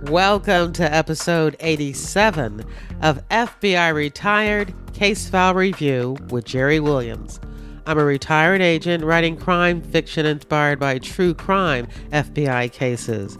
Welcome to episode 87 of FBI Retired Case File Review with Jerry Williams. I'm a retired agent writing crime fiction inspired by true crime FBI cases.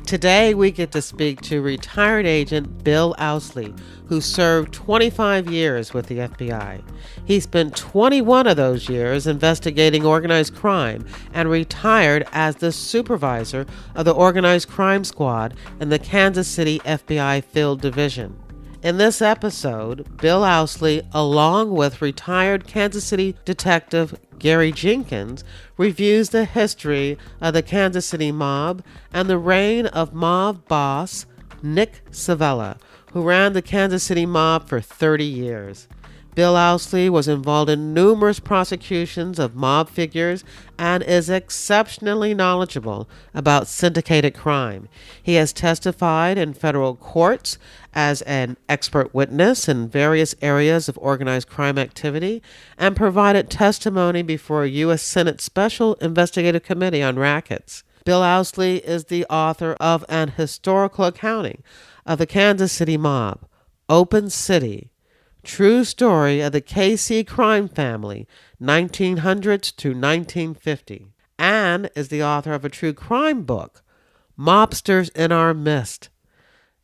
Today we get to speak to retired agent Bill Ouseley, who served 25 years with the FBI. He spent 21 of those years investigating organized crime and retired as the supervisor of the organized crime squad in the Kansas City FBI Field Division. In this episode, Bill Ouseley, along with retired Kansas City detective Gary Jenkins, reviews the history of the Kansas City mob and the reign of mob boss Nick Civella, who ran the Kansas City mob for 30 years. Bill Ouseley was involved in numerous prosecutions of mob figures and is exceptionally knowledgeable about syndicated crime. He has testified in federal courts as an expert witness in various areas of organized crime activity and provided testimony before a U.S. Senate Special Investigative Committee on Rackets. Bill Ouseley is the author of an historical accounting of the Kansas City mob, Open City, True Story of the KC Crime Family, 1900s to 1950, and is the author of a true crime book, Mobsters in Our Midst,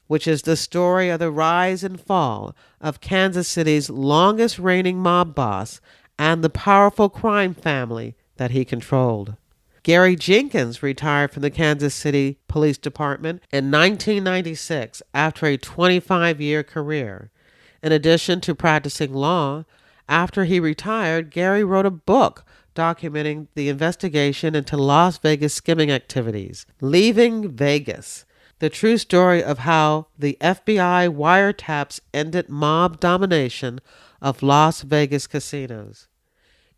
which is the story of the rise and fall of Kansas City's longest reigning mob boss and the powerful crime family that he controlled. Gary Jenkins retired from the Kansas City Police Department in 1996 after a 25-year career. In addition to practicing law, after he retired, Gary wrote a book documenting the investigation into Las Vegas skimming activities, Leaving Vegas, the true story of how the FBI wiretaps ended mob domination of Las Vegas casinos.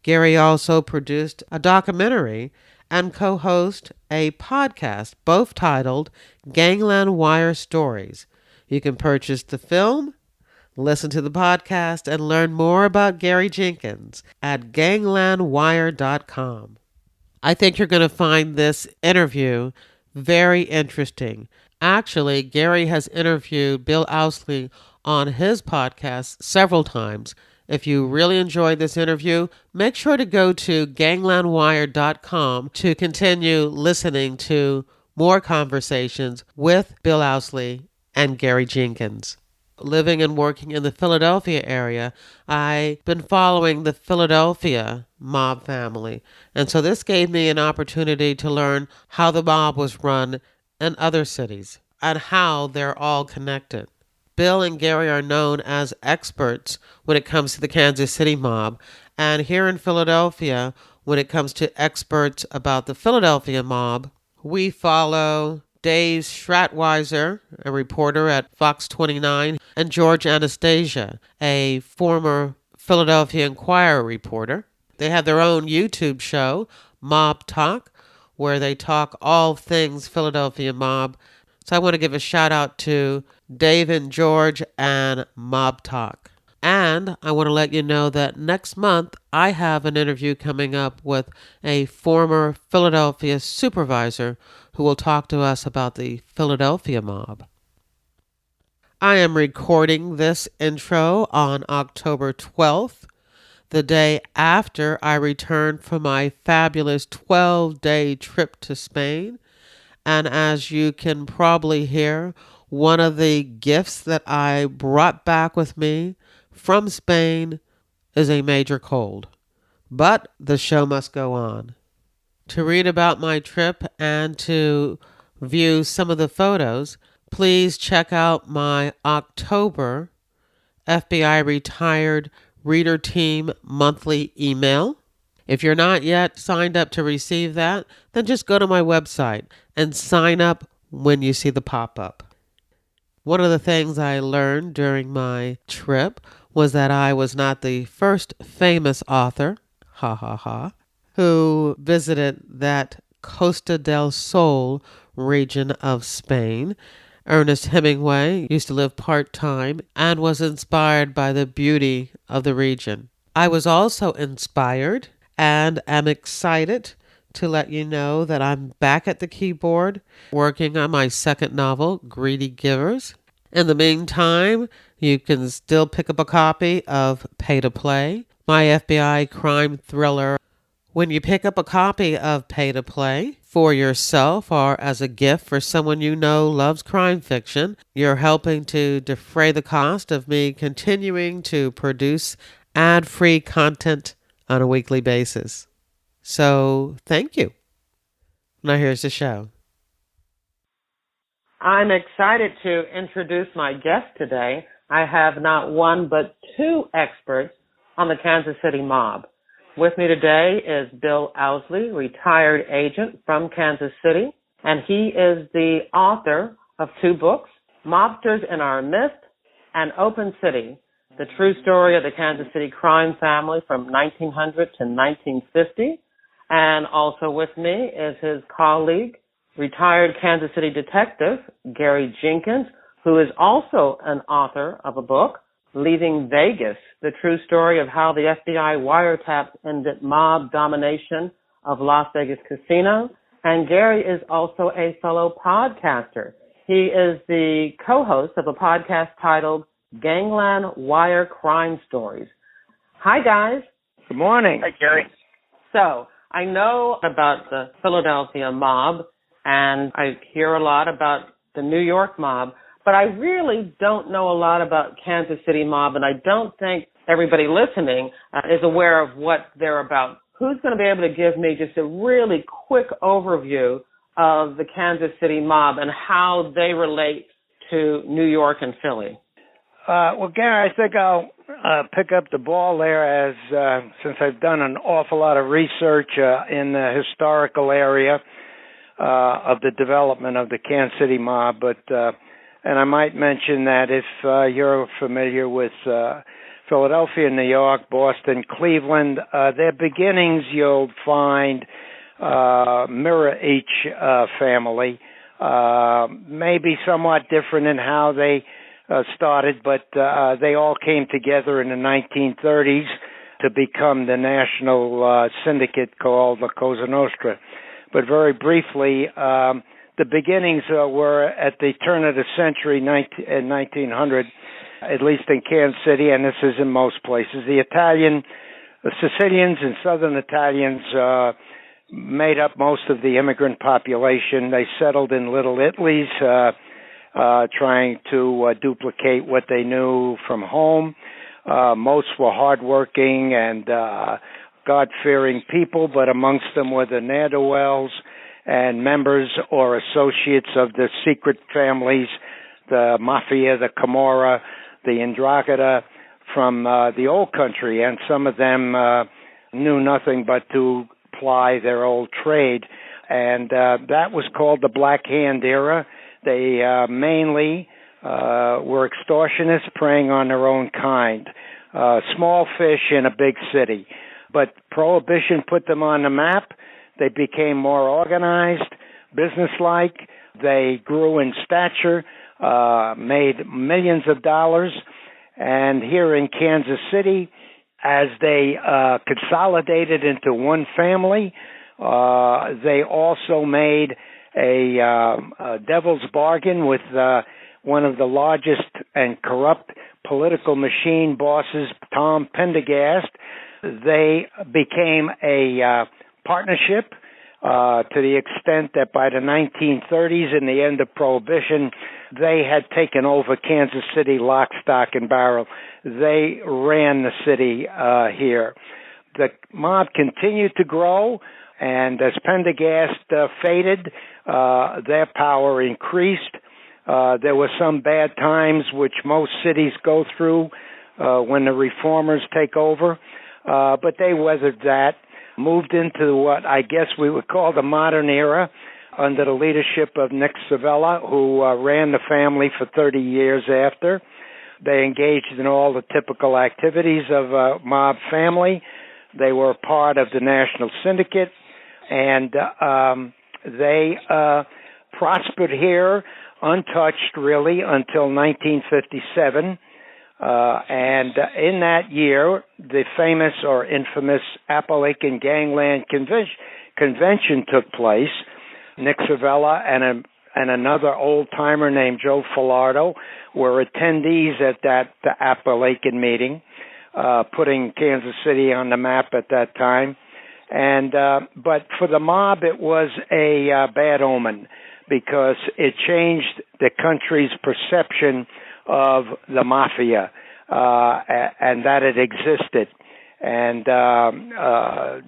Gary also produced a documentary and co-host a podcast, both titled Gangland Wire Stories. You can purchase the film, listen to the podcast, and learn more about Gary Jenkins at ganglandwire.com. I think you're going to find this interview very interesting. Actually, Gary has interviewed Bill Ouseley on his podcast several times. If you really enjoyed this interview, make sure to go to ganglandwire.com to continue listening to more conversations with Bill Ouseley and Gary Jenkins. Living and working in the Philadelphia area, I've been following the Philadelphia mob family. And so this gave me an opportunity to learn how the mob was run in other cities and how they're all connected. Bill and Gary are known as experts when it comes to the Kansas City mob. And here in Philadelphia, when it comes to experts about the Philadelphia mob, we follow Dave Schratweiser, a reporter at Fox 29, and George Anastasia, a former Philadelphia Inquirer reporter. They have their own YouTube show, Mob Talk, where they talk all things Philadelphia mob. So I want to give a shout out to Dave and George and Mob Talk. And I want to let you know that next month I have an interview coming up with a former Philadelphia supervisor who will talk to us about the Philadelphia mob. I am recording this intro on October 12th, the day after I returned from my fabulous 12-day trip to Spain. And as you can probably hear, one of the gifts that I brought back with me from Spain is a major cold. But the show must go on. To read about my trip and to view some of the photos, please check out my October FBI Retired Reader Team monthly email. If you're not yet signed up to receive that, then just go to my website and sign up when you see the pop-up. One of the things I learned during my trip was that I was not the first famous author, who visited that Costa del Sol region of Spain. Ernest Hemingway used to live part-time and was inspired by the beauty of the region. I was also inspired and am excited to let you know that I'm back at the keyboard working on my second novel, Greedy Givers. In the meantime, you can still pick up a copy of Pay to Play, my FBI crime thriller. When you pick up a copy of Pay to Play for yourself or as a gift for someone you know loves crime fiction, you're helping to defray the cost of me continuing to produce ad-free content on a weekly basis. So, thank you. Now here's the show. I'm excited to introduce my guest today. I have not one but two experts on the Kansas City mob. With me today is Bill Ouseley, retired agent from Kansas City, and he is the author of two books, Mobsters in Our Midst and Open City, the true story of the Kansas City crime family from 1900 to 1950. And also with me is his colleague, retired Kansas City detective, Gary Jenkins, who is also an author of a book, Leaving Vegas, the true story of how the FBI wiretaps ended mob domination of Las Vegas Casino. And Gary is also a fellow podcaster. He is the co-host of a podcast titled Gangland Wire Crime Stories. Hi, guys. Good morning. Hi, Gary. So, I know about the Philadelphia mob, and I hear a lot about the New York mob, but I really don't know a lot about Kansas City mob, and I don't think everybody listening is aware of what they're about. Who's going to be able to give me just a really quick overview of the Kansas City mob and how they relate to New York and Philly? Well, Gary, I think I'll pick up the ball there as since I've done an awful lot of research in the historical area of the development of the Kansas City mob, but and I might mention that if you're familiar with Philadelphia, New York, Boston, Cleveland, their beginnings you'll find mirror each family, maybe somewhat different in how they started, but they all came together in the 1930s to become the national syndicate called La Cosa Nostra. But very briefly, the beginnings were at the turn of the century, in 1900, at least in Kansas City, and this is in most places. The Sicilians and Southern Italians made up most of the immigrant population. They settled in Little Italys, trying to duplicate what they knew from home. Most were hardworking and God-fearing people, but amongst them were the ne'er-do-wells and members or associates of the secret families, the Mafia, the Camorra, the 'Ndrangheta from the old country, and some of them knew nothing but to ply their old trade. And that was called the Black Hand era. They mainly were extortionists preying on their own kind, small fish in a big city. But Prohibition put them on the map. They became more organized, businesslike. They grew in stature, made millions of dollars. And here in Kansas City, as they consolidated into one family, they also made a devil's bargain with one of the largest and corrupt political machine bosses, Tom Pendergast. They became a partnership to the extent that by the 1930s and the end of Prohibition, they had taken over Kansas City lock, stock, and barrel. They ran the city here. The mob continued to grow, and as Pendergast faded, their power increased. There were some bad times which most cities go through when the reformers take over, but they weathered that, moved into what I guess we would call the modern era under the leadership of Nick Civella, who ran the family for 30 years after. They engaged in all the typical activities of a mob family. They were part of the national syndicate, and they prospered here untouched, really, until 1957. And in that year, the famous or infamous Appalachian Gangland Convention took place. Nick Civella and another old-timer named Joe Filardo were attendees at that Appalachian meeting, putting Kansas City on the map at that time. And but for the mob, it was a bad omen because it changed the country's perception of the mafia and that it existed. And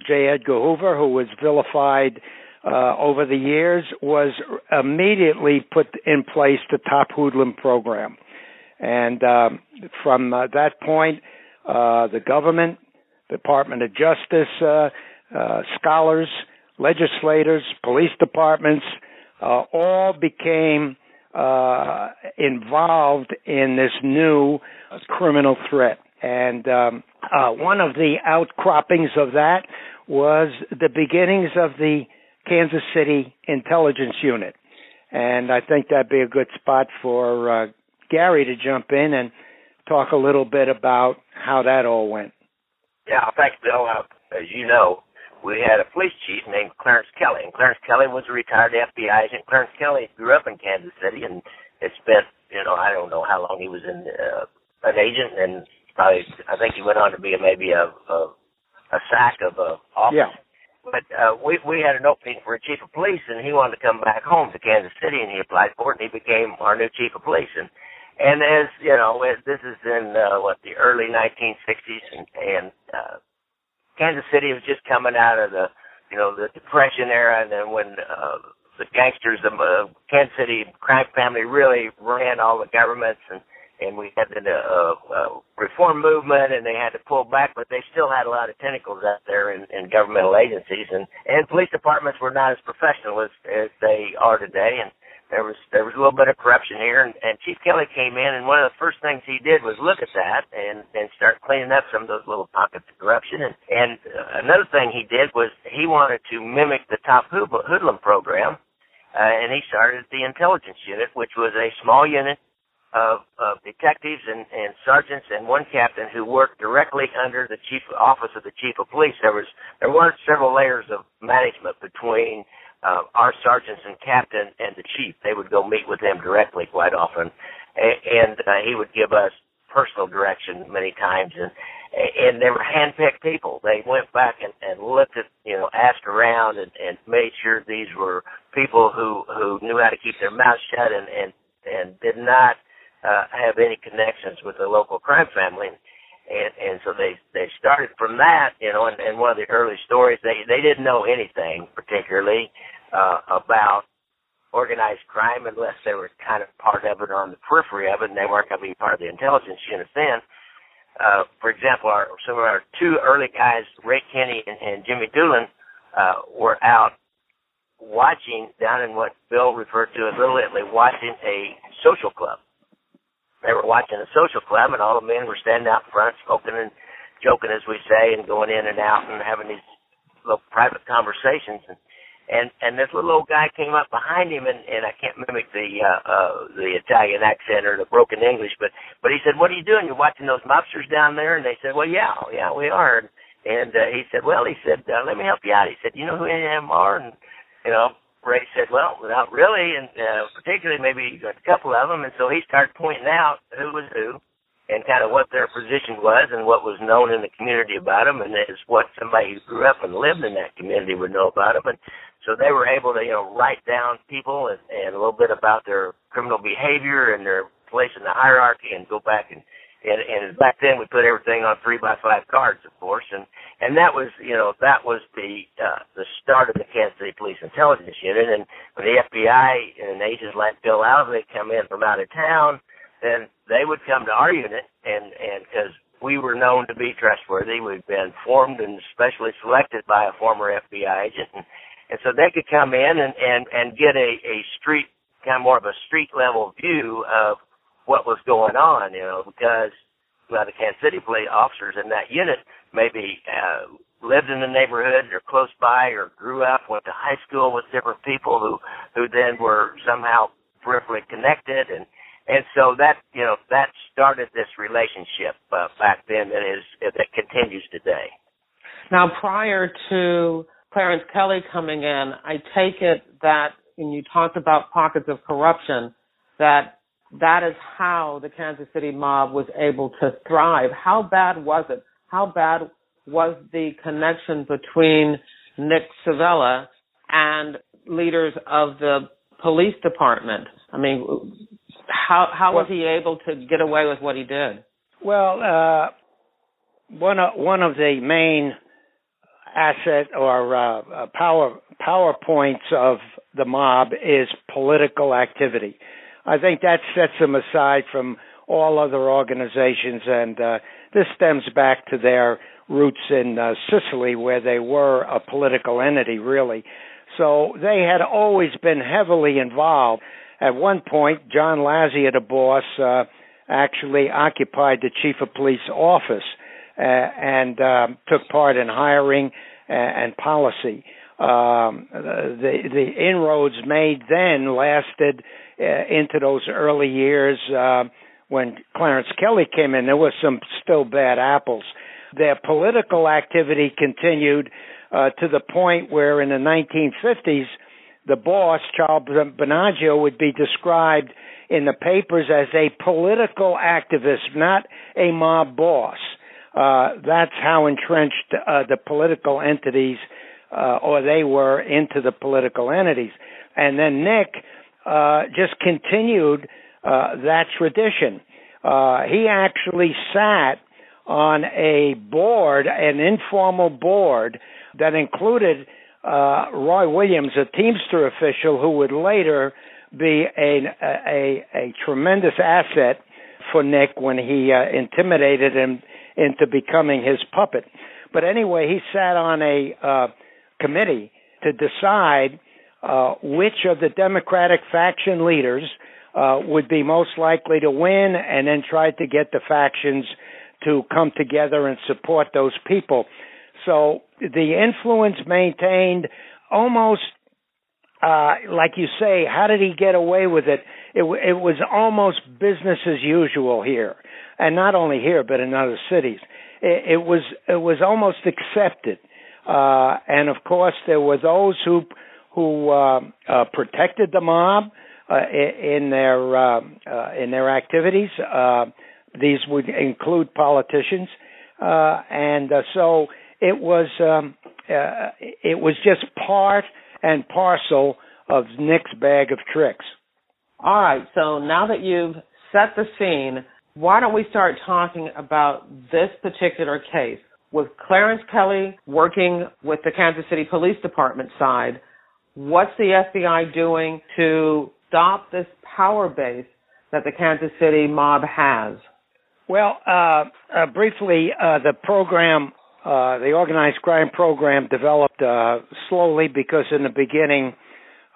J. Edgar Hoover, who was vilified over the years, was immediately put in place the top hoodlum program. And from that point, the government, Department of Justice, scholars, legislators, police departments, all became involved in this new criminal threat. And one of the outcroppings of that was the beginnings of the Kansas City Intelligence Unit. And I think that'd be a good spot for Gary to jump in and talk a little bit about how that all went. Yeah, thanks, Bill. As you know, we had a police chief named Clarence Kelly, and Clarence Kelly was a retired FBI agent. Clarence Kelly grew up in Kansas City and had spent, I don't know how long he was an agent, and probably, I think he went on to be maybe a SAC of office. Yeah. But we had an opening for a chief of police, and he wanted to come back home to Kansas City, and he applied for it, and he became our new chief of police. And as you know, this is in the early 1960s, and Kansas City was just coming out of the Depression era, and then when the gangsters, the Kansas City crime family really ran all the governments, and we had the reform movement, and they had to pull back, but they still had a lot of tentacles out there in governmental agencies, and police departments were not as professional as they are today, and there was a little bit of corruption here, and Chief Kelly came in, and one of the first things he did was look at that and start cleaning up some of those little pockets of corruption. And another thing he did was he wanted to mimic the top hoodlum program, and he started the intelligence unit, which was a small unit of detectives and sergeants and one captain who worked directly under the office of the chief of police. There weren't several layers of management between our sergeants and captain and the chief. They would go meet with him directly quite often, and he would give us personal direction many times, and they were hand-picked people. They went back and looked at, asked around and made sure these were people who knew how to keep their mouths shut and did not have any connections with the local crime family. And so they started from that, and one of the early stories, they didn't know anything particularly about organized crime unless they were kind of part of it or on the periphery of it, and they weren't going to be part of the intelligence unit then. For example, some of our two early guys, Ray Kenny and Jimmy Doolin, were out watching down in what Bill referred to as Little Italy, watching a social club. They were watching a social club, and all the men were standing out front, smoking and joking, as we say, and going in and out and having these little private conversations. And this little old guy came up behind him, and I can't mimic the Italian accent or the broken English, but he said, "What are you doing? You're watching those mobsters down there?" And they said, "Well, yeah, we are." And he said, "Let me help you out." He said, "You know who any of them are?" And Ray said, "Well, not really, and particularly maybe a couple of them." And so he started pointing out who was who and kind of what their position was and what was known in the community about them, and is what somebody who grew up and lived in that community would know about them. And so they were able to, write down people and a little bit about their criminal behavior and their place in the hierarchy, and go back and back then we put everything on 3x5 cards, of course, and that was the start of the Kansas City Police Intelligence Unit. And when the FBI and agents like Bill Ouseley come in from out of town, then they would come to our unit, and because we were known to be trustworthy, we'd been formed and specially selected by a former FBI agent, and so they could come in and get a street, kind of more of a street level view of what was going on, because the Kansas City police officers in that unit maybe lived in the neighborhood or close by, or grew up, went to high school with different people who then were somehow peripherally connected, and And so that started this relationship back then that continues today. Now, prior to Clarence Kelly coming in, I take it that when you talked about pockets of corruption, that is how the Kansas City mob was able to thrive. How bad was it? How bad was the connection between Nick Civella and leaders of the police department? I mean, how was he able to get away with what he did? Well, one of the main asset or power points of the mob is political activity. I think that sets them aside from all other organizations, and this stems back to their roots in Sicily, where they were a political entity, really. So they had always been heavily involved. At one point, John Lazia, the boss, actually occupied the chief of police office and took part in hiring and policy. The inroads made then lasted into those early years when Clarence Kelly came in. There was some still bad apples. Their political activity continued to the point where in the 1950s, the boss, Charles Bonaggio, would be described in the papers as a political activist, not a mob boss. That's how entrenched the political entities, or they were, into the political entities. And then Nick just continued that tradition. He actually sat on a board, an informal board, that included Roy Williams, a Teamster official who would later be a tremendous asset for Nick when he intimidated him into becoming his puppet. But anyway, he sat on a committee to decide which of the Democratic faction leaders would be most likely to win, and then tried to get the factions to come together and support those people. So the influence maintained almost, like you say, how did he get away with it? It was almost business as usual here, and not only here, but in other cities. It was almost accepted, and of course there were those who protected the mob in their activities. These would include politicians, and so it was just part and parcel of Nick's bag of tricks. All right, so now that you've set the scene, why don't we start talking about this particular case? With Clarence Kelly working with the Kansas City Police Department side, what's the FBI doing to stop this power base that the Kansas City mob has? Well, briefly, the program, the organized crime program, developed slowly because in the beginning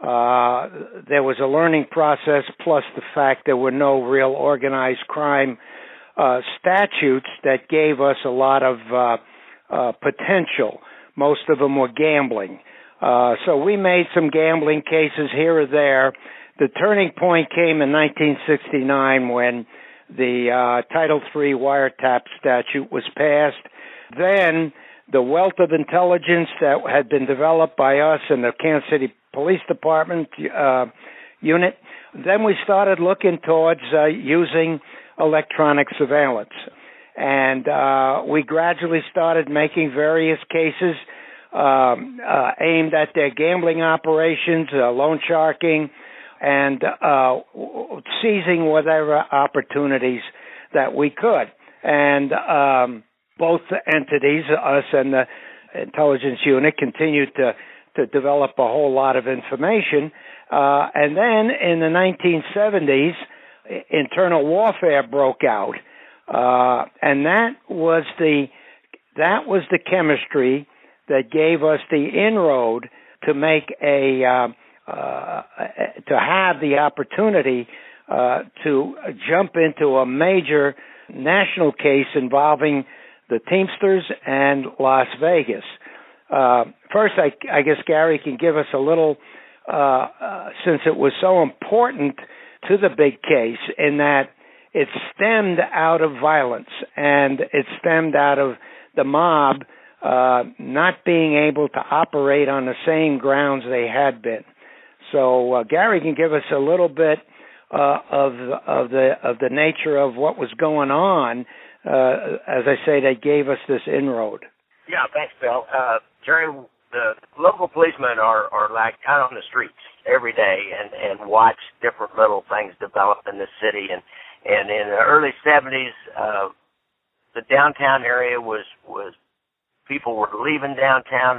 there was a learning process, plus the fact there were no real organized crime statutes that gave us a lot of potential. Most of them were gambling. So we made some gambling cases here or there. The turning point came in 1969 when the Title III wiretap statute was passed. Then the wealth of intelligence that had been developed by us and the Kansas City Police Department unit, then we started looking towards using electronic surveillance. And we gradually started making various cases aimed at their gambling operations, loan sharking, and seizing whatever opportunities that we could. And both entities, us and the intelligence unit, continued to develop a whole lot of information. And then in the 1970s, internal warfare broke out. And that was the chemistry that gave us the inroad to make to have the opportunity to jump into a major national case involving the Teamsters and Las Vegas. First, I guess Gary can give us a little, since it was so important to the big case in that it stemmed out of violence, and it stemmed out of the mob not being able to operate on the same grounds they had been. So Gary can give us a little bit of the nature of what was going on. As I say, they gave us this inroad. Yeah, thanks, Bill. Jerry, the local policemen are like out on the streets every day and watch different little things develop in the city. And in the early 70s, the downtown area was people were leaving downtown.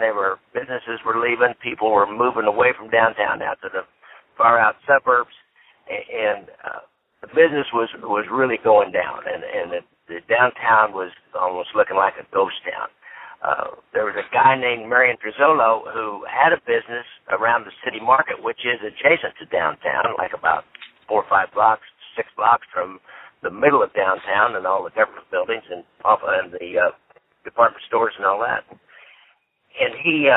Businesses were leaving. People were moving away from downtown out to the far out suburbs, and the business was really going down. And the downtown was almost looking like a ghost town. There was a guy named Marion Trizzolo who had a business around the city market, which is adjacent to downtown, like about 4 or 5 blocks, 6 blocks from the middle of downtown and all the government buildings and the department stores and all that. And he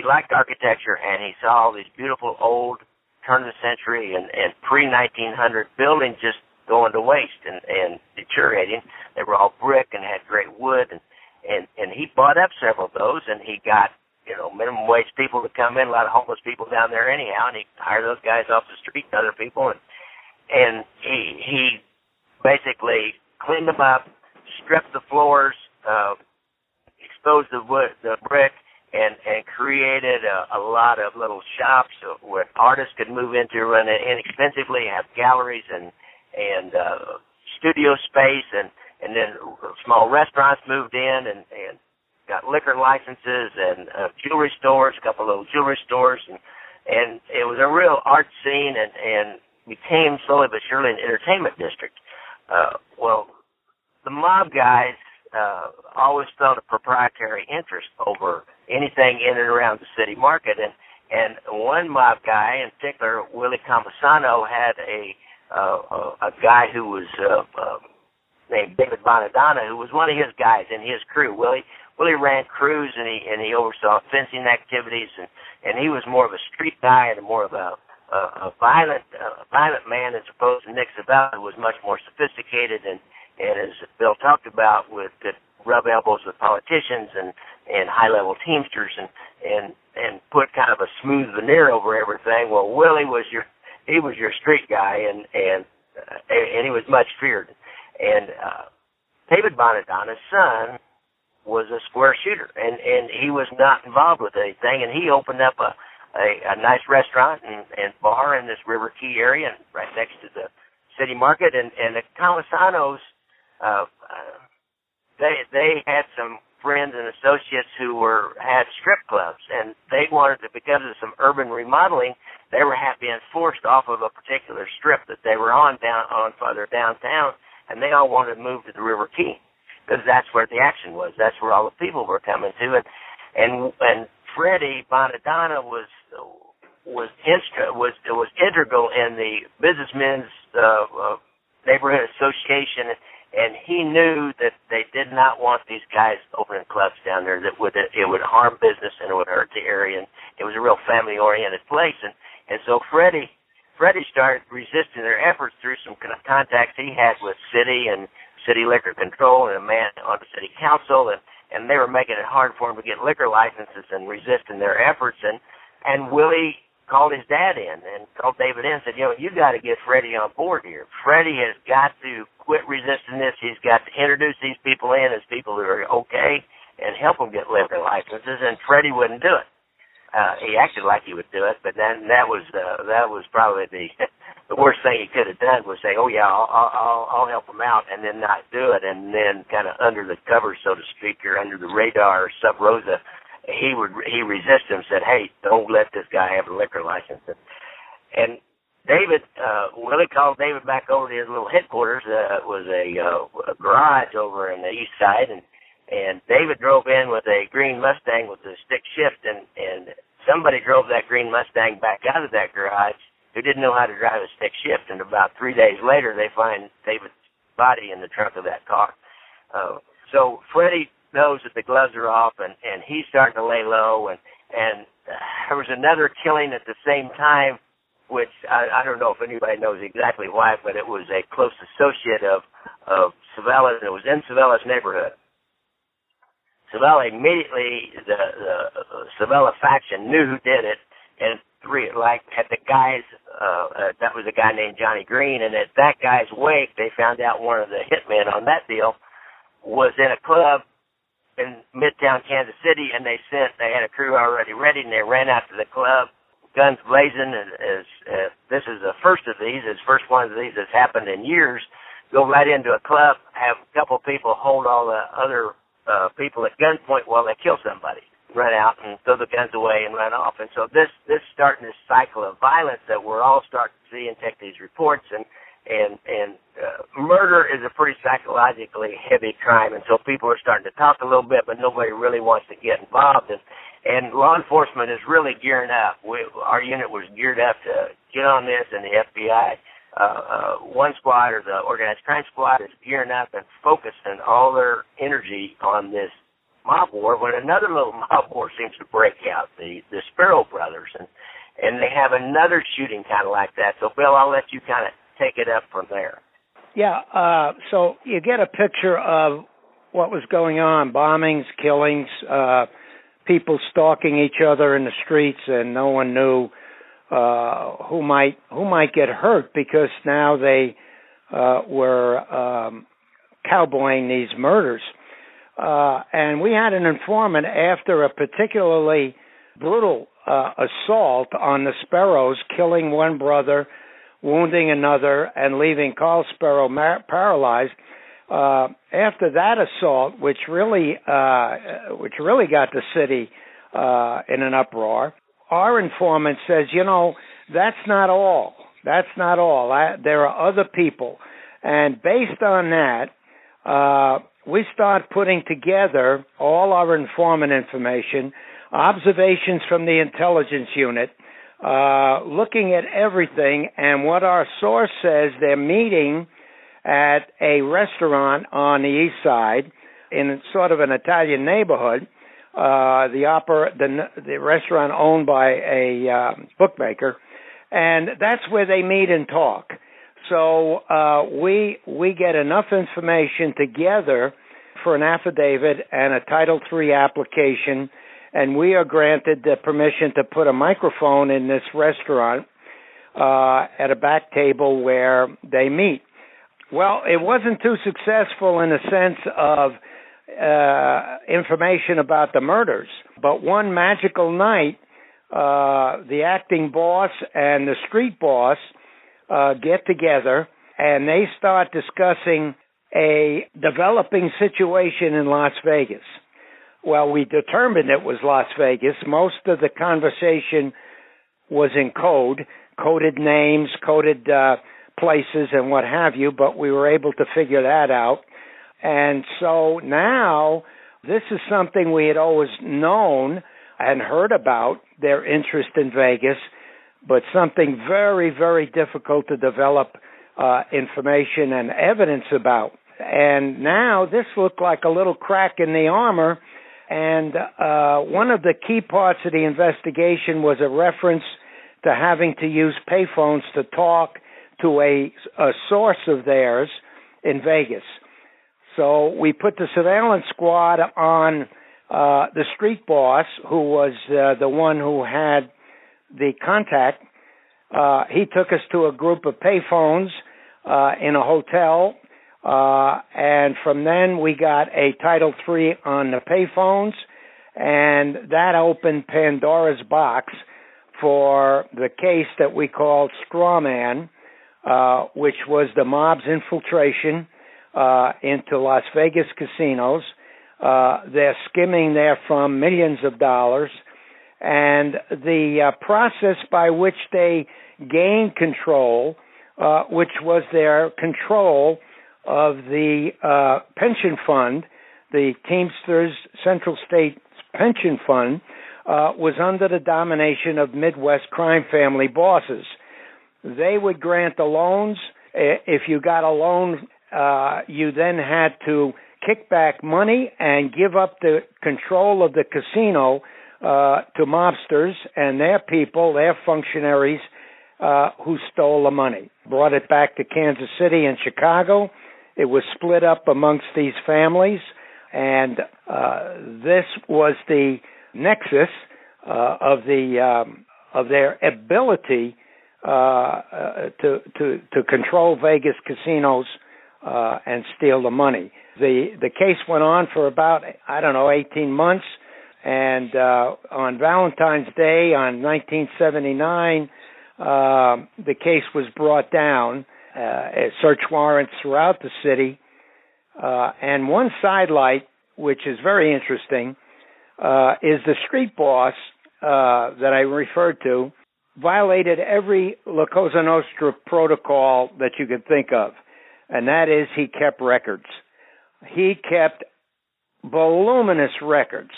liked architecture, and he saw all these beautiful old turn of the century and pre-1900 buildings just going to waste and deteriorating. They were all brick and had great wood, and he bought up several of those, and he got minimum wage people to come in, a lot of homeless people down there anyhow, and he hired those guys off the street and other people, and he basically cleaned them up, stripped the floors, exposed the wood, the brick, and created a lot of little shops where artists could move into, run it inexpensively, have galleries and studio space, and then small restaurants moved in and got liquor licenses and jewelry stores, a couple of little jewelry stores, and it was a real art scene and became slowly but surely an entertainment district. Well, the mob guys always felt a proprietary interest over anything in and around the city market, and one mob guy in particular, Willie Campesano, had a guy who was named David Bonadonna, who was one of his guys in his crew. Willie ran crews, and he oversaw fencing activities, and he was more of a street guy and more of a violent man as opposed to Nick Civella, who was much more sophisticated and as Bill talked about, could rub elbows with politicians and high-level teamsters and put kind of a smooth veneer over everything. Well, Willie was your street guy, and he was much feared. And David Bonadonna's son was a square shooter, and he was not involved with anything, and he opened up a nice restaurant and bar in this River Key area right next to the city market, and the Calasanos, they had some friends and associates who had strip clubs, and they wanted to, because of some urban remodeling, they were being forced off of a particular strip that they were on further downtown, and they all wanted to move to the River Key because that's where the action was. That's where all the people were coming to, and Freddie Bonadonna was integral in the businessmen's neighborhood association, and he knew that they did not want these guys opening clubs down there. It would harm business and it would hurt the area, and it was a real family-oriented place. And so Freddie started resisting their efforts through some contacts he had with city and city liquor control and a man on the city council, and they were making it hard for him to get liquor licenses and resisting their efforts. And Willie called his dad in and called David in and said, you got to get Freddie on board here. Freddie has got to quit resisting this. He's got to introduce these people in as people who are okay and help them get liquor licenses. And Freddie wouldn't do it. He acted like he would do it, but then that was probably the worst thing he could have done was say, oh yeah, I'll help him out, and then not do it, and then kind of under the cover, so to speak, or under the radar, sub rosa, he resisted him, said, hey, don't let this guy have a liquor license. And David, Willie called David back over to his little headquarters. It was a garage over on the east side, and David drove in with a green Mustang with a stick shift, and somebody drove that green Mustang back out of that garage who didn't know how to drive a stick shift, and about 3 days later they find David's body in the trunk of that car. So Freddie knows that the gloves are off, and he's starting to lay low, and there was another killing at the same time which I don't know if anybody knows exactly why, but it was a close associate of Civella, and it was in Civella's neighborhood. Civella immediately, the Civella faction knew who did it, and at the guy's, that was a guy named Johnny Green, and at that guy's wake, they found out one of the hitmen on that deal was in a club in Midtown Kansas City, and they had a crew already ready, and they ran out to the club, guns blazing, as this is the first of these, it's first one of these that's happened in years, go right into a club, have a couple people hold all the other people at gunpoint while they kill somebody, run out and throw the guns away and run off. And so this starting this cycle of violence that we're all starting to see and take these reports, and murder is a pretty psychologically heavy crime, and so people are starting to talk a little bit, but nobody really wants to get involved. And law enforcement is really gearing up. Our unit was geared up to get on this, and the FBI, one squad, or the organized crime squad, is gearing up and focusing all their energy on this mob war, when another little mob war seems to break out, the Sparrow brothers, and they have another shooting kind of like that. So, Bill, I'll let you kind of take it up from there. Yeah, so you get a picture of what was going on: bombings, killings, people stalking each other in the streets, and no one knew who might get hurt, because now they were cowboying these murders. And we had an informant after a particularly brutal assault on the Sparrows, killing one brother, wounding another, and leaving Carl Sparrow paralyzed. After that assault, which really got the city in an uproar, our informant says, that's not all. That's not all. There are other people. And based on that, we start putting together all our informant information, observations from the intelligence unit, looking at everything, and what our source says, they're meeting at a restaurant on the east side in sort of an Italian neighborhood, the restaurant owned by a bookmaker, and that's where they meet and talk. So we get enough information together for an affidavit and a Title III application, and we are granted the permission to put a microphone in this restaurant at a back table where they meet. Well, it wasn't too successful in the sense of information about the murders, but one magical night, the acting boss and the street boss get together, and they start discussing a developing situation in Las Vegas. Well, we determined it was Las Vegas. Most of the conversation was in coded names, coded places, and what have you, but we were able to figure that out. And so now this is something we had always known and heard about, their interest in Vegas, but something very, very difficult to develop information and evidence about. And now this looked like a little crack in the armor, and one of the key parts of the investigation was a reference to having to use payphones to talk to a source of theirs in Vegas. So we put the surveillance squad on the street boss, who was the one who had the contact. He took us to a group of payphones in a hotel, and from then we got a Title III on the payphones, and that opened Pandora's box for the case that we called Strawman, which was the mob's infiltration into Las Vegas casinos. They're skimming therefrom millions of dollars, and the process by which they gained control, which was their control of the pension fund, the Teamsters Central States Pension Fund, was under the domination of Midwest crime family bosses. They would grant the loans. If you got a loan, you then had to kick back money and give up the control of the casino to mobsters and their people, their functionaries, who stole the money. Brought it back to Kansas City and Chicago. It was split up amongst these families, and this was the nexus of their ability to control Vegas casinos and steal the money. The case went on for about 18 months, and on Valentine's Day on 1979, the case was brought down. Search warrants throughout the city, and one sidelight, which is very interesting, is the street boss that I referred to violated every La Cosa Nostra protocol that you could think of, and that is he kept records. He kept voluminous records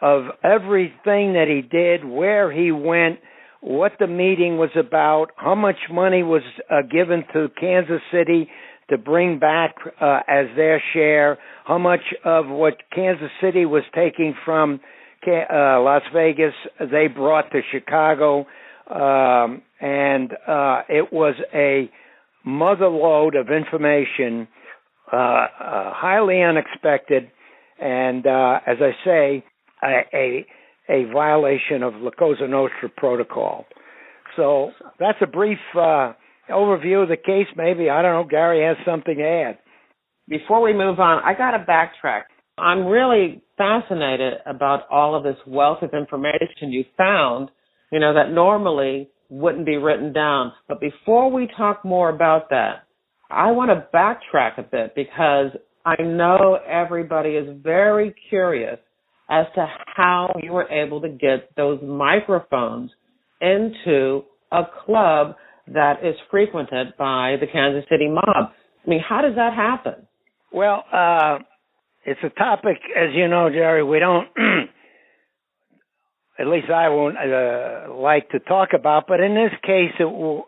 of everything that he did, where he went, what the meeting was about, how much money was given to Kansas City to bring back as their share, how much of what Kansas City was taking from Las Vegas they brought to Chicago, and it was a motherlode of information, highly unexpected, and as I say, a violation of La Cosa Nostra protocol. So that's a brief overview of the case. Maybe, I don't know, Gary has something to add. Before we move on, I got to backtrack. I'm really fascinated about all of this wealth of information you found, that normally wouldn't be written down. But before we talk more about that, I want to backtrack a bit because I know everybody is very curious as to how you were able to get those microphones into a club that is frequented by the Kansas City mob. I mean, how does that happen? Well, it's a topic, as you know, Jerry, we don't, at least I won't like to talk about, but in this case,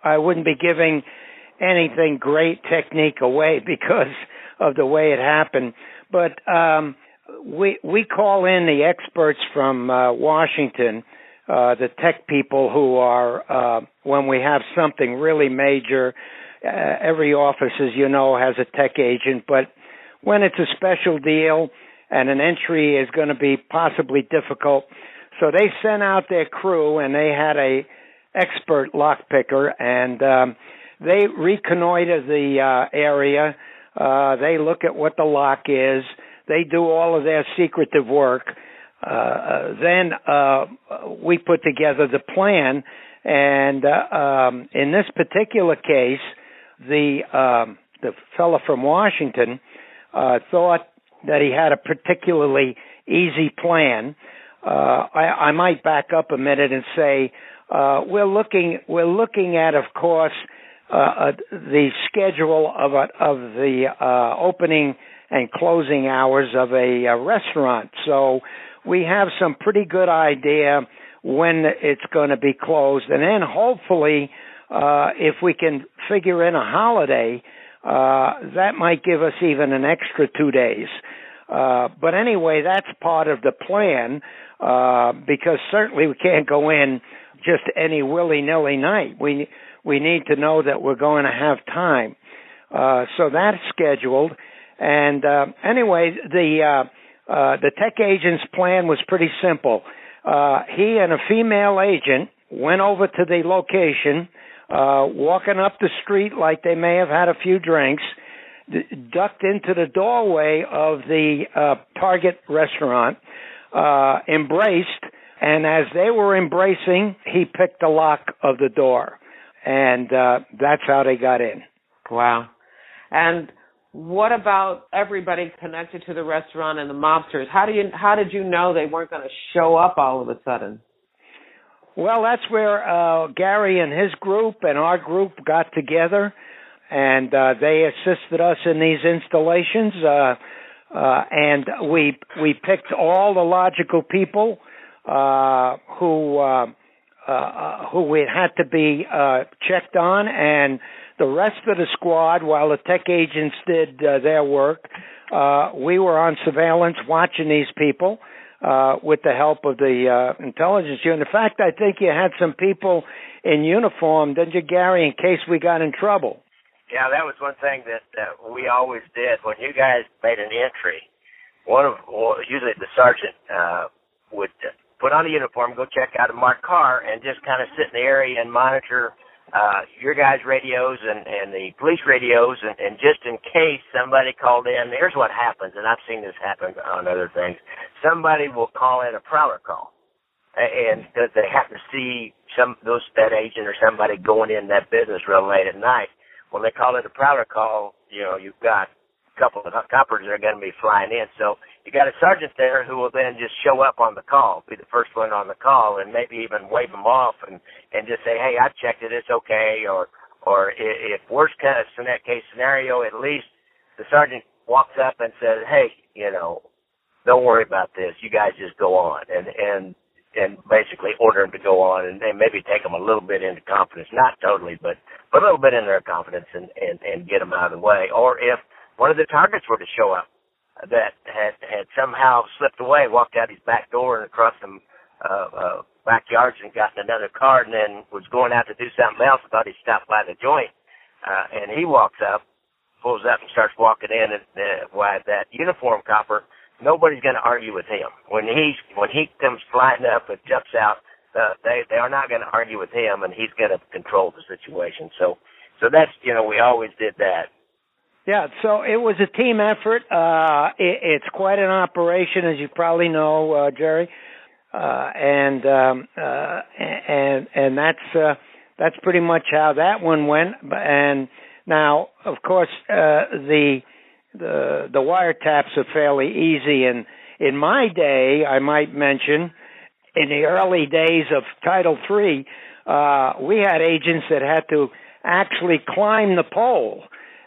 I wouldn't be giving anything great technique away because of the way it happened. But we call in the experts from Washington, the tech people who are, when we have something really major, every office, as you know, has a tech agent, but when it's a special deal and an entry is going to be possibly difficult, so they sent out their crew, and they had a expert lockpicker, and they reconnoiter the area. They look at what the lock is. They do all of their secretive work. Then we put together the plan, and in this particular case, the fellow from Washington thought that he had a particularly easy plan. I might back up a minute and say we're looking at, of course, the schedule of the opening and closing hours of a restaurant. So we have some pretty good idea when it's going to be closed, and then hopefully, if we can figure in a holiday, that might give us even an extra 2 days. But anyway, that's part of the plan, because certainly we can't go in just any willy-nilly night. We need to know that we're going to have time. So that's scheduled. And anyway, the tech agent's plan was pretty simple. He and a female agent went over to the location, walking up the street like they may have had a few drinks, ducked into the doorway of the Target restaurant, embraced, and as they were embracing, he picked the lock of the door, and that's how they got in. Wow. And what about everybody connected to the restaurant and the mobsters? How did you know they weren't going to show up all of a sudden? Well, that's where Gary and his group and our group got together, and they assisted us in these installations, and we picked all the logical people who we had to be checked on, and the rest of the squad, while the tech agents did their work, we were on surveillance watching these people. with the help of the intelligence unit. In fact, I think you had some people in uniform, didn't you, Gary, in case we got in trouble? Yeah, that was one thing that we always did. When you guys made an entry, usually the sergeant would put on a uniform, go check out a marked car, and just kind of sit in the area and monitor your guys' radios and the police radios, and just in case somebody called in. Here's what happens, and I've seen this happen on other things. Somebody will call in a prowler call, and because they happen to see that agent or somebody going in that business real late at night. When they call it a prowler call, you've got a couple of coppers that are going to be flying in. So you got a sergeant there who will then just show up on the call, be the first one on the call, and maybe even wave them off and just say, hey, I checked it, it's okay. Or if worst case scenario, at least the sergeant walks up and says, hey, don't worry about this. You guys just go on. And basically order them to go on and maybe take them a little bit into confidence, not totally, but a little bit in their confidence and get them out of the way. Or if one of the targets were to show up that had somehow slipped away, walked out his back door and across some backyards and got in another car and then was going out to do something else, thought he stopped by the joint, and he walks up, pulls up and starts walking in, and why that uniform copper, nobody's going to argue with him. When he comes flying up and jumps out, they are not going to argue with him, and he's going to control the situation. So that's, we always did that. Yeah, so it was a team effort. It's quite an operation, as you probably know, Jerry, and that's pretty much how that one went. And now, of course, the wiretaps are fairly easy, and in my day, I might mention, in the early days of Title III, we had agents that had to actually climb the pole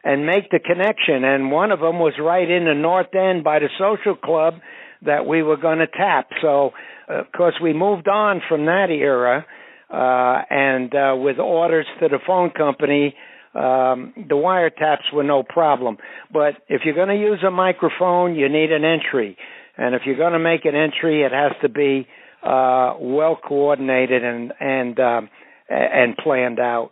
and make the connection, and one of them was right in the north end by the social club that we were going to tap. So, of course, we moved on from that era, and with orders to the phone company, the wiretaps were no problem. But if you're going to use a microphone, you need an entry. And if you're going to make an entry, it has to be well coordinated and planned out.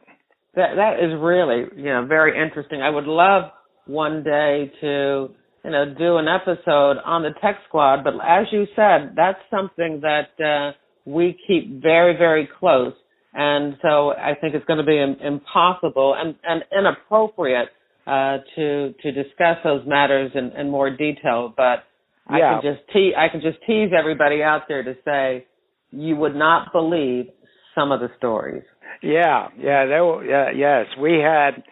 That is really, very interesting. I would love one day to, do an episode on the tech squad. But as you said, that's something that we keep very, very close. And so I think it's going to be impossible and inappropriate to discuss those matters in more detail. But yeah. I can just tease everybody out there to say you would not believe some of the stories. Yes, we had,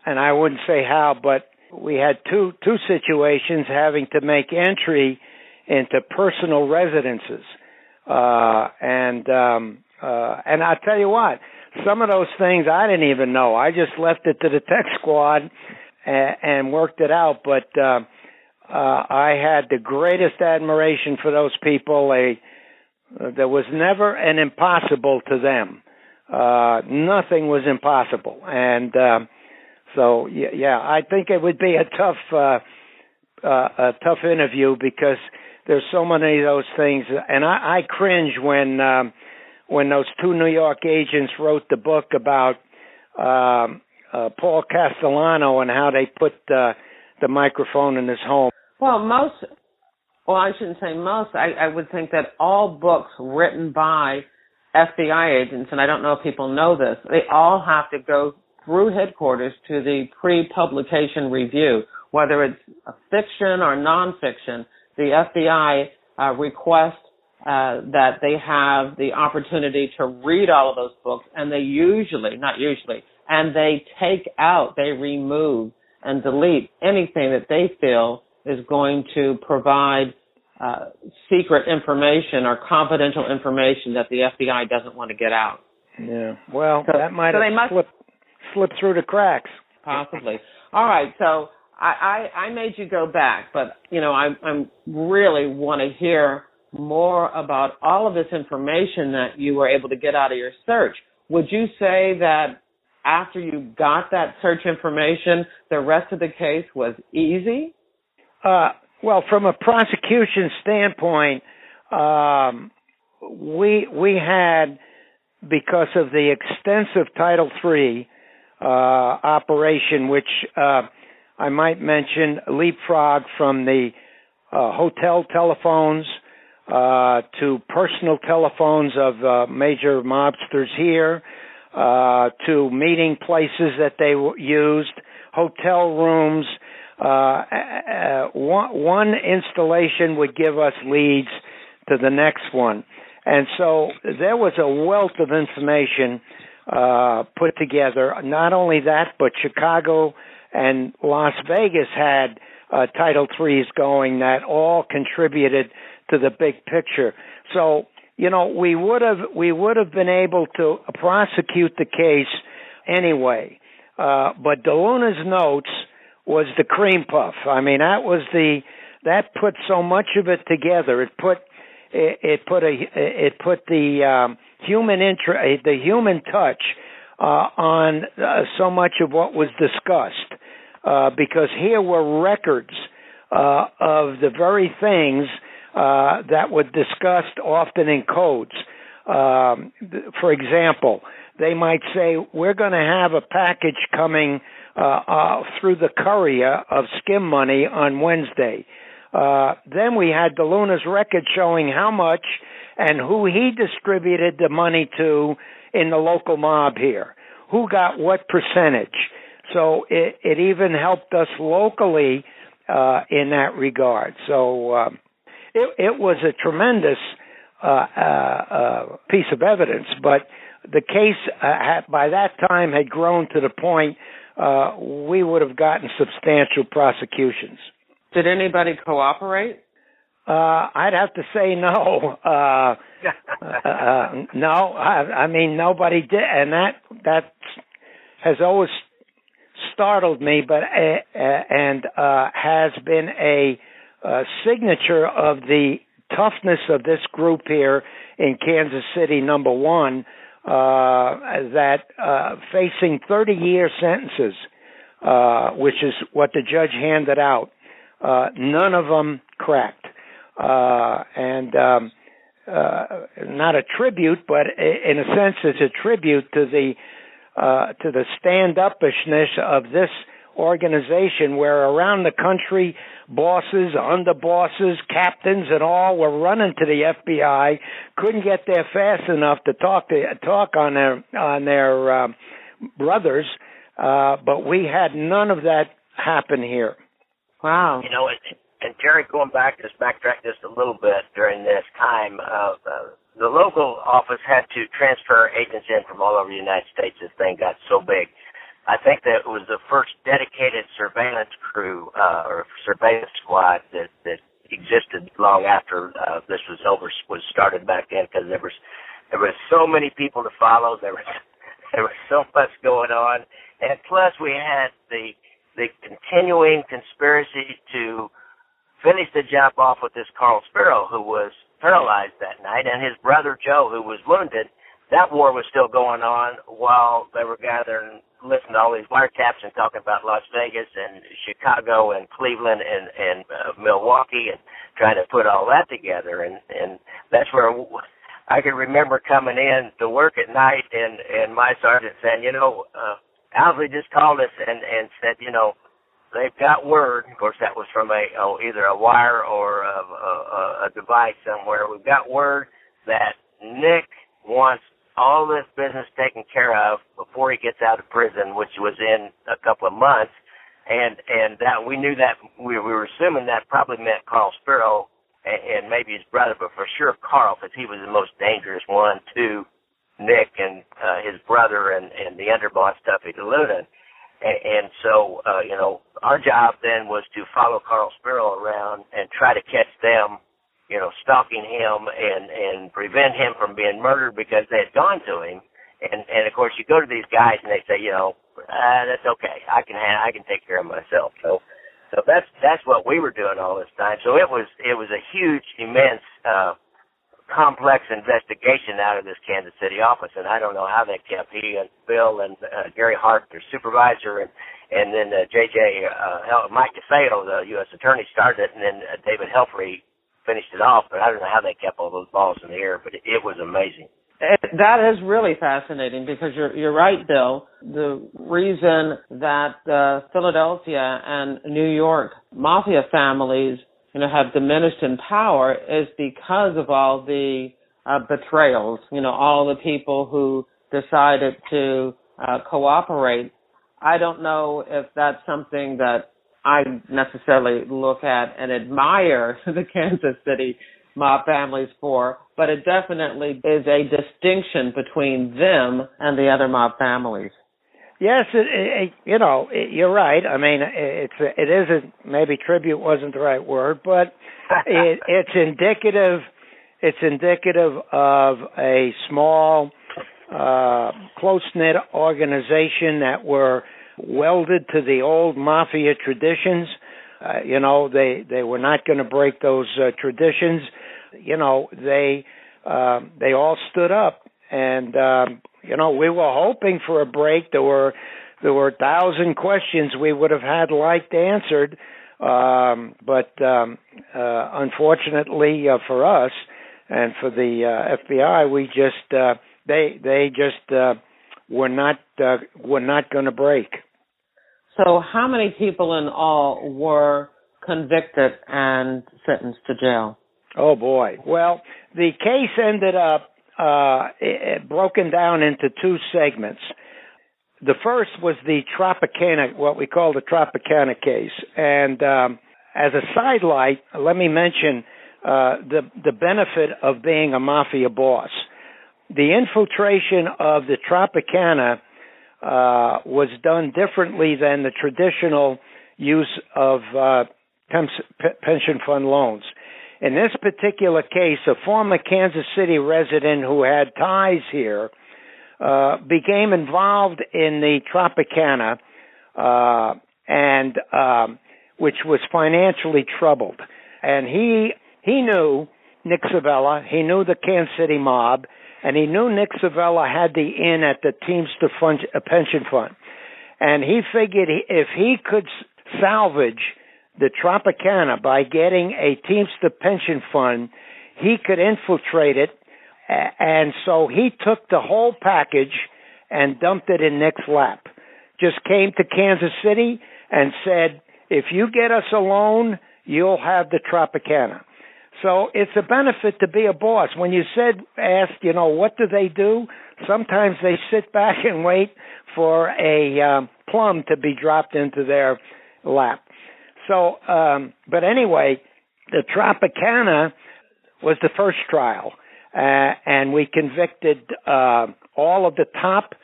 and I wouldn't say how, but we had two situations having to make entry into personal residences, and I tell you what, some of those things I didn't even know. I just left it to the tech squad and worked it out. But I had the greatest admiration for those people. There was never an impossible to them. Nothing was impossible. And so, I think it would be a tough interview because there's so many of those things. And I cringe when those two New York agents wrote the book about Paul Castellano and how they put the microphone in his home. I shouldn't say most. I would think that all books written by FBI agents, and I don't know if people know this, they all have to go through headquarters to the pre-publication review, whether it's a fiction or nonfiction. The FBI requests that they have the opportunity to read all of those books, and they they remove and delete anything that they feel is going to provide secret information or confidential information that the FBI doesn't want to get out. Yeah, well, that might have slipped through the cracks. Possibly. All right, so I made you go back, but, I really want to hear more about all of this information that you were able to get out of your search. Would you say that after you got that search information, the rest of the case was easy? Well, from a prosecution standpoint, we had, because of the extensive Title III operation, which I might mention, leapfrog from the hotel telephones to personal telephones of major mobsters here, to meeting places that they used, hotel rooms. One installation would give us leads to the next one. And so there was a wealth of information put together. Not only that, but Chicago and Las Vegas had Title IIIs going that all contributed to the big picture. So, we would have been able to prosecute the case anyway. But DeLuna's notes was the cream puff. I mean, that put so much of it together. It put the human touch on so much of what was discussed, because here were records of the very things that were discussed often in codes. For example, they might say, we're going to have a package coming through the courier of skim money on Wednesday. Then we had DeLuna's record showing how much and who he distributed the money to in the local mob here, who got what percentage. So it even helped us locally in that regard. So it was a tremendous piece of evidence, but the case by that time had grown to the point we would have gotten substantial prosecutions. Did anybody cooperate? I'd have to say no. No, I mean, nobody did, and that has always startled me, but and has been a signature of the toughness of this group here in Kansas City, number one, that facing 30-year sentences, which is what the judge handed out, none of them cracked. And not a tribute, but in a sense it's a tribute to the stand-upishness of this organization, where around the country, bosses, underbosses, captains, and all were running to the FBI, couldn't get there fast enough to talk on their brothers, but we had none of that happen here. Wow. And Jerry, backtrack just a little bit during this time, the local office had to transfer agents in from all over the United States. This thing got so big. I think that it was the first dedicated surveillance crew or surveillance squad that existed long after this was started back then, because there was so many people to follow. There was so much going on, and plus we had the continuing conspiracy to finish the job off with this Carl Sparrow, who was paralyzed that night, and his brother Joe, who was wounded. That war was still going on while they were gathering, listening to all these wiretaps and talking about Las Vegas and Chicago and Cleveland and Milwaukee, and trying to put all that together. And that's where I can remember coming in to work at night and my sergeant saying, Ouseley just called us and said, they've got word. Of course, that was from either a wire or a device somewhere. We've got word that Nick wants all this business taken care of before he gets out of prison, which was in a couple of months. And that we knew that we were assuming that probably meant Carl Sparrow and maybe his brother, but for sure Carl, because he was the most dangerous one to Nick and his brother and the underboss Tuffy DeLuna. And so, our job then was to follow Carl Sparrow around and try to catch them, stalking him and prevent him from being murdered because they had gone to him. And of course, you go to these guys and they say, that's okay. I can take care of myself. So that's what we were doing all this time. So it was a huge, immense, complex investigation out of this Kansas City office, and I don't know how they kept he and Bill and Gary Hart, their supervisor, and then Mike DeFeo, the U.S. attorney, started it, and then David Helfrey finished it off, but I don't know how they kept all those balls in the air, but it was amazing. That is really fascinating because you're right, Bill. The reason that Philadelphia and New York mafia families, have diminished in power is because of all the betrayals. All the people who decided to cooperate. I don't know if that's something that I necessarily look at and admire the Kansas City mob families for, but it definitely is a distinction between them and the other mob families. Yes, you're right. I mean, it isn't, maybe tribute wasn't the right word, but it's indicative. It's indicative of a small, close-knit organization that were welded to the old mafia traditions. They were not going to break those traditions. They all stood up, and we were hoping for a break. There were 1,000 questions we would have had liked answered, but unfortunately for us and for the FBI, we just they just were not going to break. So how many people in all were convicted and sentenced to jail? Oh, boy. Well, the case ended up broken down into two segments. The first was the Tropicana, what we call the Tropicana case. And as a sidelight, let me mention the benefit of being a mafia boss. The infiltration of the Tropicana was done differently than the traditional use of pension fund loans. In this particular case, a former Kansas City resident who had ties here became involved in the Tropicana, and which was financially troubled. And he knew Nick Civella, he knew the Kansas City mob, and he knew Nick Civella had the in at the Teamster pension fund. And he figured if he could salvage the Tropicana by getting a Teamster pension fund, he could infiltrate it. And so he took the whole package and dumped it in Nick's lap. Just came to Kansas City and said, if you get us a loan, you'll have the Tropicana. So it's a benefit to be a boss. When you asked, what do they do? Sometimes they sit back and wait for a plum to be dropped into their lap. So, but anyway, the Tropicana was the first trial, and we convicted all of the top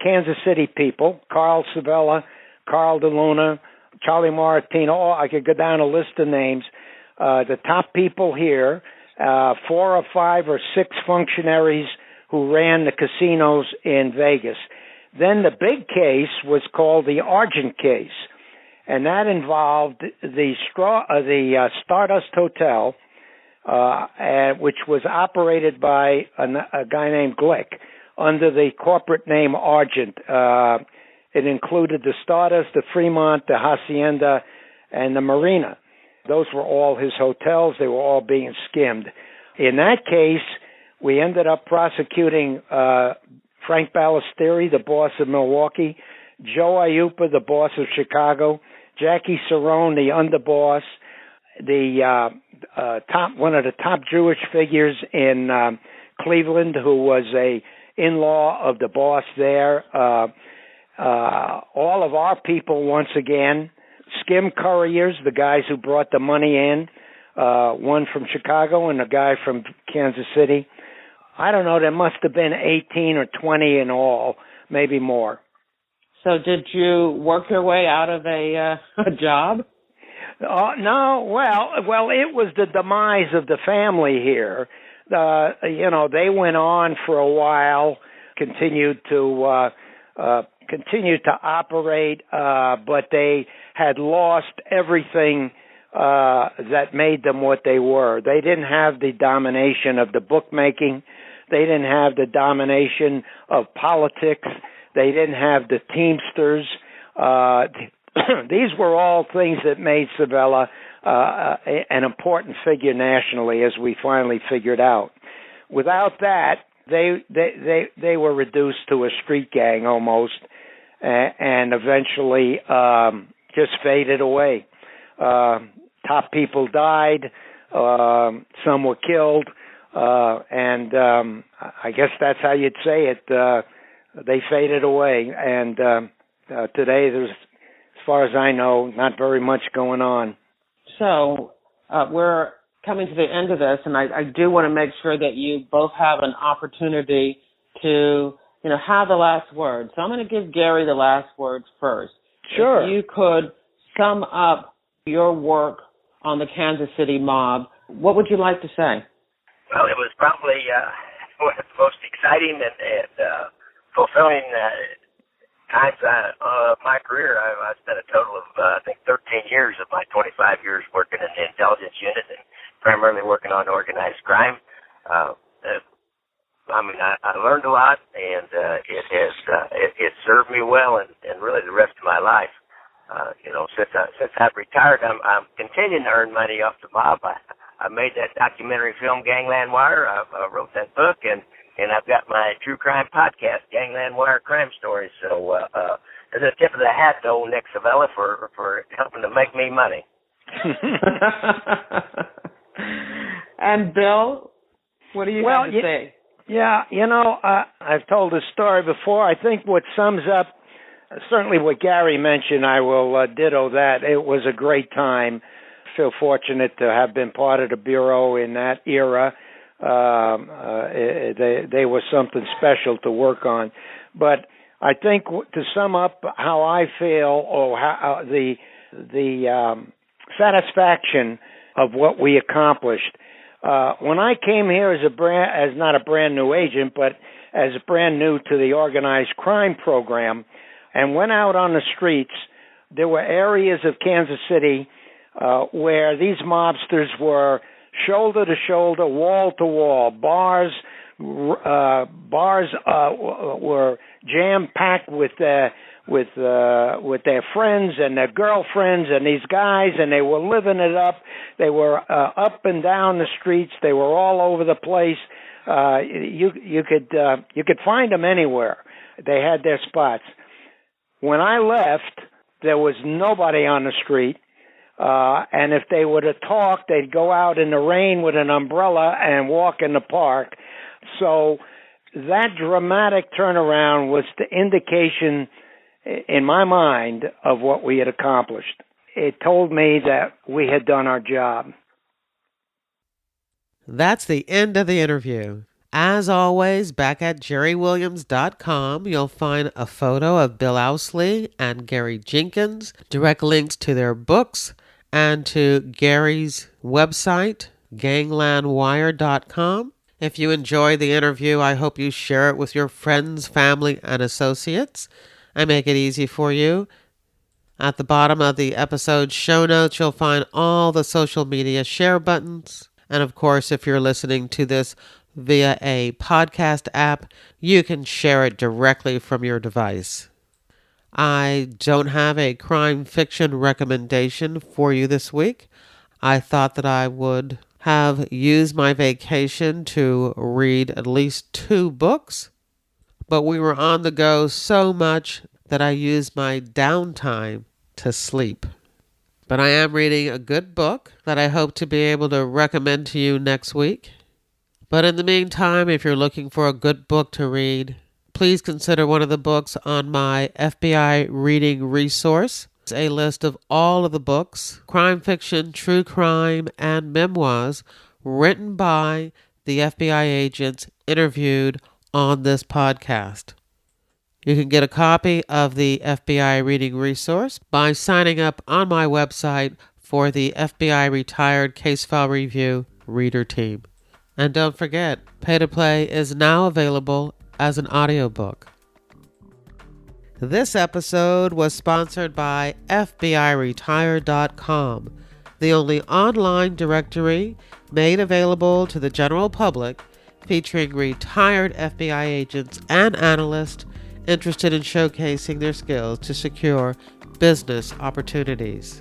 Kansas City people: Carl Civella, Carl DeLuna, Charlie Maratino. I could go down a list of names. The top people here, 4 or 5 or 6 functionaries who ran the casinos in Vegas. Then the big case was called the Argent case, and that involved the Stardust Hotel, which was operated by a guy named Glick under the corporate name Argent. It included the Stardust, the Fremont, the Hacienda, and the Marina. Those were all his hotels. They were all being skimmed. In that case, we ended up prosecuting Frank Ballesteri, the boss of Milwaukee, Joe Iuppa, the boss of Chicago, Jackie Cerrone, the underboss, the one of the top Jewish figures in Cleveland, who was a in-law of the boss there. All of our people, once again, skim couriers, the guys who brought the money in, one from Chicago and a guy from Kansas City. I don't know, there must have been 18 or 20 in all, maybe more. So did you work your way out of a job? No, well, it was the demise of the family here. They went on for a while, continued to operate, but they had lost everything that made them what they were. They didn't have the domination of the bookmaking. They didn't have the domination of politics. They didn't have the Teamsters. These were all things that made Civella an important figure nationally, as we finally figured out. Without that, they were reduced to a street gang almost, and eventually just faded away. Top people died, some were killed, and I guess that's how you'd say it. They faded away, and today there's, as far as I know, not very much going on. So we're coming to the end of this, and I do want to make sure that you both have an opportunity to, have the last word. So I'm going to give Gary the last word first. Sure. If you could sum up your work on the Kansas City mob, what would you like to say? Well, it was probably one of the most exciting and fulfilling times of my career. I spent a total of, I think, 13 years of my 25 years working in the intelligence unit and primarily working on organized crime. I learned a lot, and it served me well, and really the rest of my life. Since I've retired, I'm continuing to earn money off the mob. I made that documentary film, Gangland Wire. I wrote that book, and I've got my true crime podcast, Gangland Wire Crime Stories. So as a tip of the hat to old Nick Civella for helping to make me money. And Bill, what do you have to say? Yeah, I've told this story before. I think what sums up, certainly what Gary mentioned, I will ditto that. It was a great time. I feel fortunate to have been part of the Bureau in that era. They were something special to work on. But I think to sum up how I feel, or how the satisfaction of what we accomplished. When I came here as not a brand new agent, but as brand new to the organized crime program, and went out on the streets, there were areas of Kansas City where these mobsters were shoulder to shoulder, wall to wall. Bars were jam packed with their friends and their girlfriends and these guys, and they were living it up. They were up and down the streets. They were all over the place. You could find them anywhere. They had their spots. When I left, there was nobody on the street. And if they were to talk, they'd go out in the rain with an umbrella and walk in the park. So that dramatic turnaround was the indication, in my mind, of what we had accomplished. It told me that we had done our job. That's the end of the interview. As always, back at jerrywilliams.com, you'll find a photo of Bill Ouseley and Gary Jenkins, direct links to their books, and to Gary's website, ganglandwire.com. If you enjoy the interview, I hope you share it with your friends, family, and associates. I make it easy for you. At the bottom of the episode show notes, you'll find all the social media share buttons. And of course, if you're listening to this via a podcast app, you can share it directly from your device. I don't have a crime fiction recommendation for you this week. I thought that I would have used my vacation to read at least 2 books, but we were on the go so much that I used my downtime to sleep. But I am reading a good book that I hope to be able to recommend to you next week. But in the meantime, if you're looking for a good book to read, please consider one of the books on my FBI reading resource. It's a list of all of the books, crime fiction, true crime, and memoirs written by the FBI agents interviewed on this podcast. You can get a copy of the FBI reading resource by signing up on my website for the FBI Retired Case File Review Reader Team. And don't forget, Pay to Play is now available as an audiobook. This episode was sponsored by FBIRetired.com, the only online directory made available to the general public featuring retired FBI agents and analysts interested in showcasing their skills to secure business opportunities.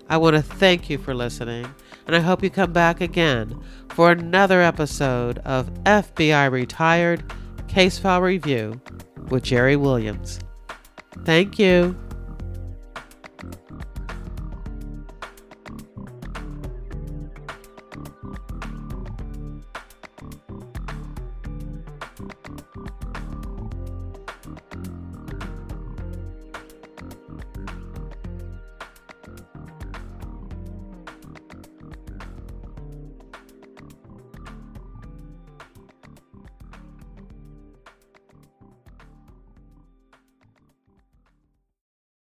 I want to thank you for listening, and I hope you come back again for another episode of FBI Retired Case File Review with Jerry Williams. Thank you.